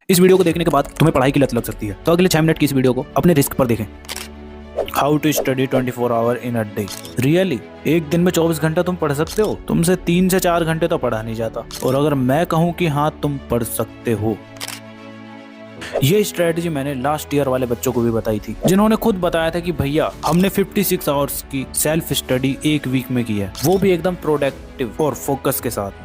इस वीडियो को देखने के बाद तुम्हें पढ़ाई की लत लग सकती है, तो अगले 6 मिनट की इस वीडियो को अपने रिस्क पर देखें। How to study 24 hour in a day. Really एक दिन में 24 घंटा तुम पढ़ सकते हो? तुमसे 3 से 4 घंटे तो पढ़ा नहीं जाता। और अगर मैं कहूँ कि हाँ तुम पढ़ सकते हो, ये स्ट्रेटजी मैंने लास्ट ईयर वाले बच्चों को भी बताई थी, जिन्होंने खुद बताया था कि भैया हमने 56 आवर्स की सेल्फ स्टडी एक वीक में की है, वो भी एकदम प्रोडक्टिव और फोकस के साथ।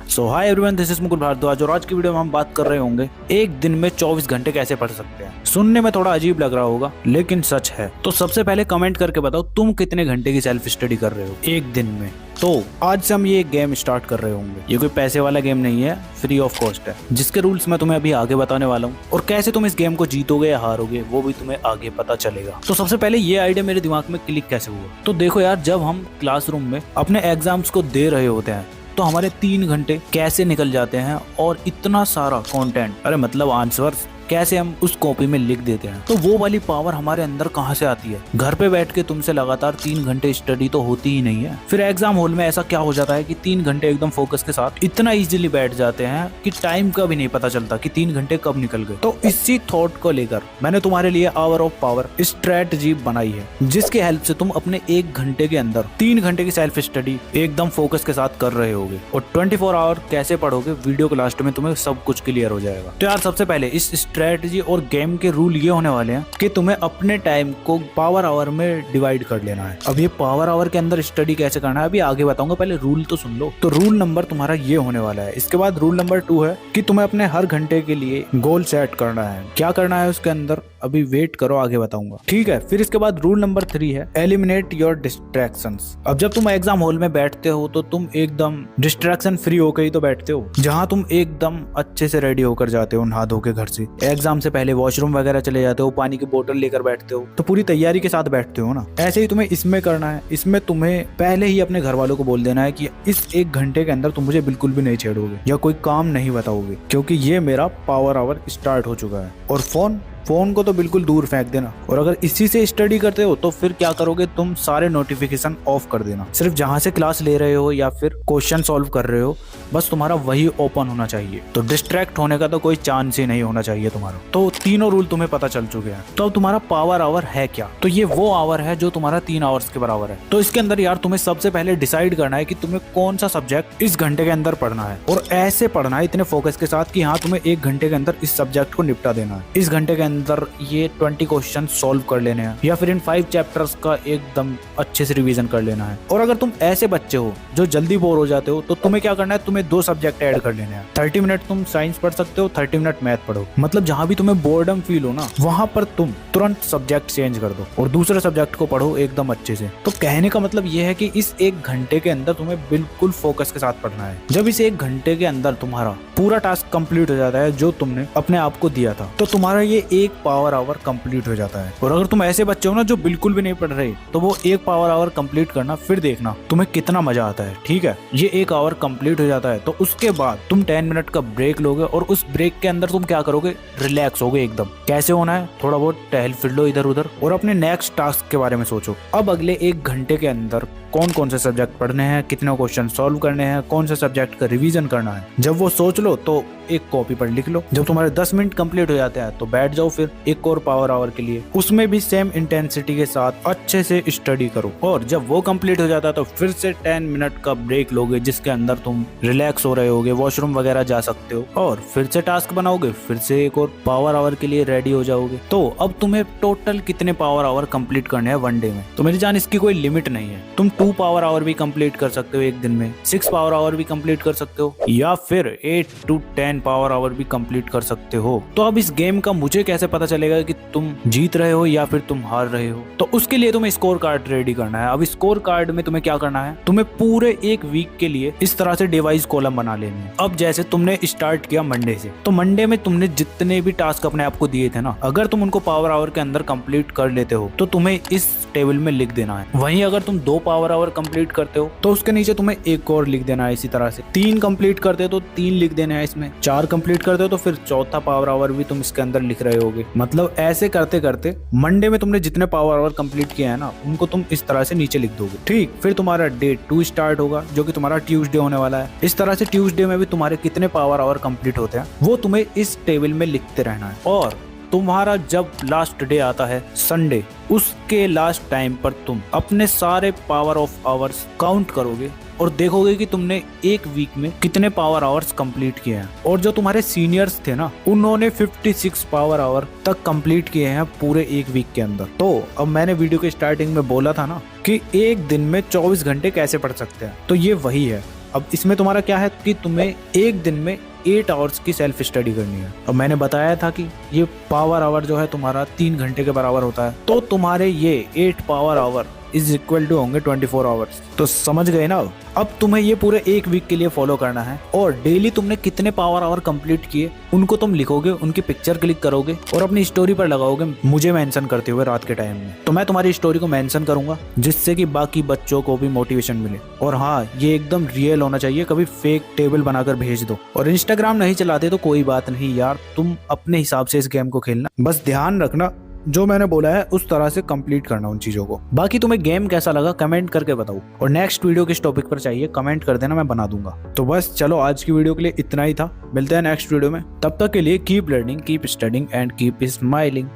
So hi everyone, this is Mukul Bhardwaj और आज की वीडियो में हम बात कर रहे होंगे एक दिन में 24 घंटे कैसे पढ़ सकते हैं। सुनने में थोड़ा अजीब लग रहा होगा लेकिन सच है। तो सबसे पहले कमेंट करके बताओ तुम कितने घंटे की सेल्फ स्टडी कर रहे हो एक दिन में। तो आज से हम ये गेम स्टार्ट कर रहे होंगे। ये कोई पैसे वाला गेम नहीं है, फ्री ऑफ कॉस्ट है, जिसके रूल्स मैं तुम्हें अभी आगे बताने वाला हूँ और कैसे तुम इस गेम को जीतोगे या हारोगे वो भी तुम्हें आगे पता चलेगा। तो सबसे पहले ये आइडिया मेरे दिमाग में क्लिक कैसे हुआ, तो देखो यार, जब हम क्लासरूम में अपने एग्जाम्स को दे रहे होते हैं तो हमारे 3 घंटे कैसे निकल जाते हैं और इतना सारा कंटेंट, अरे मतलब आंसर्स कैसे हम उस कॉपी में लिख देते हैं। तो वो वाली पावर हमारे अंदर कहाँ से आती है? घर पे बैठ के तुमसे लगातार 3 घंटे स्टडी तो होती ही नहीं है। फिर एग्जाम हॉल में ऐसा क्या हो जाता है कि 3 घंटे एकदम फोकस के साथ इतना इजीली बैठ जाते हैं कि टाइम का भी नहीं पता चलता कि 3 घंटे कब निकल गए। तो इसी थॉट को लेकर मैंने तुम्हारे लिए आवर ऑफ पावर स्ट्रेटजी बनाई है, जिसके हेल्प से तुम अपने 1 घंटे के अंदर 3 घंटे की सेल्फ स्टडी एकदम फोकस के साथ कर रहे होगे। और 24 आवर कैसे पढ़ोगे, वीडियो के लास्ट में तुम्हें सब कुछ क्लियर हो जाएगा। तो यार सबसे पहले इस स्ट्रेटजी और गेम के रूल ये होने वाले हैं कि तुम्हें अपने टाइम को पावर आवर में डिवाइड कर लेना है। अब ये पावर आवर के अंदर स्टडी कैसे करना है अभी आगे बताऊंगा, पहले रूल तो सुन लो। तो रूल नंबर तुम्हारा ये होने वाला है। इसके बाद रूल नंबर 2 है कि तुम्हें अपने हर घंटे के लिए गोल सेट करना है। क्या करना है उसके अंदर अभी वेट करो, आगे बताऊंगा, ठीक है। फिर इसके बाद रूल नंबर 3 है एलिमिनेट योर डिस्ट्रैक्शंस। अब जब तुम एग्जाम हॉल में बैठते हो तो तुम एकदम डिस्ट्रैक्शन फ्री होकर ही तो बैठते हो, जहां तुम एकदम अच्छे से रेडी होकर जाते हो, नहा धो के घर से। एग्जाम से पहले वॉशरूम वगैरह चले जाते हो, पानी की बोतल लेकर बैठते हो, तो पूरी तैयारी के साथ बैठते हो ना। ऐसे ही तुम्हें इसमें करना है। इसमें तुम्हें पहले ही अपने घर वालों को बोल देना है कि इस 1 घंटे के अंदर तुम मुझे बिल्कुल भी नहीं छेड़ोगे या कोई काम नहीं बताओगे, क्योंकि ये मेरा पावर आवर स्टार्ट हो चुका है। और फोन को तो बिल्कुल दूर फेंक देना। और अगर इसी से स्टडी करते हो तो फिर क्या करोगे, तुम सारे नोटिफिकेशन ऑफ कर देना। सिर्फ जहां से क्लास ले रहे हो या फिर क्वेश्चन सॉल्व कर रहे हो, बस तुम्हारा वही ओपन होना चाहिए। तो डिस्ट्रैक्ट होने का तो कोई चांस ही नहीं होना चाहिए तुम्हारा। तो तीनों रूल तुम्हें पता चल चुके हैं। तो अब तुम्हारा पावर आवर है क्या? तो ये वो आवर है जो तुम्हारा 3 आवर्स के बराबर है। तो इसके अंदर यार तुम्हें सबसे पहले डिसाइड करना है कि तुम्हें कौन सा सब्जेक्ट इस घंटे के अंदर पढ़ना है, और ऐसे पढ़ना है इतने फोकस के साथ कि हाँ तुम्हें 1 घंटे के अंदर इस सब्जेक्ट को निपटा देना है। इस घंटे के अंदर ये 20 क्वेश्चन सॉल्व कर लेने हैं, या फिर इन 5 चैप्टर्स का एकदम अच्छे से रिवीजन कर लेना है। और अगर तुम ऐसे बच्चे हो जो जल्दी बोर हो जाते हो तो तुम्हें क्या करना है, तुम्हें 2 सब्जेक्ट ऐड कर लेने हैं। 30 मिनट तुम साइंस पढ़ सकते हो, 30 मिनट मैथ पढ़ो। मतलब जहां भी तुम्हें बोर्डम फील हो ना, वहां पर तुम तुरंत सब्जेक्ट चेंज कर दो और दूसरे सब्जेक्ट को पढ़ो एकदम अच्छे से। तो कहने का मतलब ये है कि इस 1 घंटे के अंदर तुम्हें बिल्कुल फोकस के साथ पढ़ना है। जब इस 1 घंटे के अंदर तुम्हारा पूरा टास्क कंप्लीट हो जाता है जो तुमने अपने आप को दिया था, तो तुम्हारा ये 1 पावर आवर कंप्लीट हो जाता है। और अगर तुम ऐसे बच्चे हो ना जो बिल्कुल भी नहीं पढ़ रहे, तो वो 1 पावर आवर कंप्लीट करना, फिर देखना तुम्हें कितना मजा आता है, ठीक है। ये 1 आवर कंप्लीट हो जाता है तो उसके बाद तुम 10 मिनट का ब्रेक लोगे और उस ब्रेक के अंदर तुम क्या करोगे, रिलैक्स होगे एकदम। कैसे होना है, थोड़ा बहुत टहल फिर लो इधर उधर और अपने नेक्स्ट टास्क के बारे में सोचो। अब अगले 1 घंटे के अंदर कौन कौन से सब्जेक्ट पढ़ने हैं, कितने क्वेश्चन सॉल्व करने हैं, कौन से सब्जेक्ट का रिवीजन करना है। जब वो सोच लो तो एक कॉपी पर लिख लो। जब तुम्हारे 10 मिनट कंप्लीट हो जाते हैं तो बैठ जाओ फिर एक और पावर आवर के लिए। उसमें भी सेम इंटेंसिटी के साथ अच्छे से स्टडी करो। और जब वो कंप्लीट हो जाता है तो फिर से 10 मिनट का ब्रेक लोगे, जिसके अंदर तुम रिलैक्स हो रहे होगे, वॉशरूम वगैरह जा सकते हो, और फिर से टास्क बनाओगे, फिर से एक और पावर आवर के लिए रेडी हो जाओगे। तो अब तुम्हें टोटल कितने पावर आवर कंप्लीट करने हैं 1 डे में? तो मेरी जान इसकी कोई लिमिट नहीं है। तुम 2 पावर आवर भी कंप्लीट कर सकते हो एक दिन में, 6 पावर आवर भी कंप्लीट कर सकते हो, या फिर 8 to 10 पावर आवर भी कंप्लीट कर सकते हो। तो अब इस गेम का मुझे कैसे पता चलेगा कि तुम जीत रहे हो या फिर तुम हार रहे हो? तो उसके लिए तुम्हें स्कोर कार्ड रेडी करना है। अब स्कोर कार्ड में तुम्हें क्या करना है, तुम्हें पूरे 1 वीक के लिए इस तरह से डिवाइस कॉलम बना लेने हैं। अब जैसे तुमने स्टार्ट किया मंडे से, तो मंडे में तुमने जितने भी टास्क अपने आप को दिए थे ना, अगर तुम उनको पावर आवर के अंदर कंप्लीट कर लेते हो तो तुम्हें इस टेबल में लिख देना है। वहीं अगर तुम 2 पावर आवर कंप्लीट करते हो तो उसके नीचे तुम्हें एक और लिख देना है। इसी तरह से 3 कंप्लीट करते हो तो 3 लिख देना है इसमें, 4 कंप्लीट करते हो तो फिर चौथा पावर आवर भी तुम इसके अंदर लिख रहे होगे। मतलब ऐसे करते करते मंडे में तुमने जितने पावर आवर कंप्लीट किए हैं ना उनको तुम इस तरह से नीचे लिख दोगे। ठीक, फिर तुम्हारा डे 2 स्टार्ट होगा जो कि तुम्हारा ट्यूसडे होने वाला है। इस तरह से ट्यूसडे में भी तुम्हारे कितने पावर आवर कंप्लीट होते हैं वो तुम्हें इस टेबल में लिखते रहना है। और तुम्हारा जब लास्ट डे आता है संडे, उसके लास्ट टाइम पर तुम अपने सारे पावर ऑफ आवर्स काउंट करोगे और देखोगे कि तुमने एक वीक में कितने पावर आवर्स कंप्लीट किए हैं। और जो तुम्हारे सीनियर्स थे ना उन्होंने 56 पावर आवर तक कंप्लीट किए हैं पूरे एक वीक के अंदर। तो अब मैंने वीडियो के स्टार्टिंग में बोला था ना कि एक दिन में 24 घंटे कैसे पढ़ सकते हैं, तो ये वही है। अब इसमें तुम्हारा क्या है कि तुम्हें एक दिन में 8 आवर्स की सेल्फ स्टडी करनी है। और मैंने बताया था कि ये पावर आवर जो है तुम्हारा 3 घंटे के बराबर होता है, तो तुम्हारे ये 8 power hour is equal to होंगे 24 आवर्स। तो समझ गए ना। अब तुम्हें ये पूरे एक वीक के लिए फॉलो करना है और डेली तुमने कितने पावर आवर कंप्लीट किए उनको तुम लिखोगे, उनकी पिक्चर क्लिक करोगे और अपनी स्टोरी पर लगाओगे मुझे मेंशन करते हुए रात के टाइम में। तो मैं तुम्हारी स्टोरी को मेंशन करूंगा जिससे कि बाकी बच्चों को भी मोटिवेशन मिले। और हाँ, ये एकदम रियल होना चाहिए, कभी फेक टेबल बनाकर भेज दो। और इंस्टाग्राम नहीं चलाते तो कोई बात नहीं यार, तुम अपने हिसाब से इस गेम को खेलना, बस ध्यान रखना जो मैंने बोला है उस तरह से कंप्लीट करना उन चीजों को। बाकी तुम्हें गेम कैसा लगा कमेंट करके बताओ, और नेक्स्ट वीडियो किस टॉपिक पर चाहिए कमेंट कर देना, मैं बना दूंगा। तो बस चलो आज की वीडियो के लिए इतना ही था, मिलते हैं नेक्स्ट वीडियो में। तब तक के लिए keep learning, keep studying and keep smiling.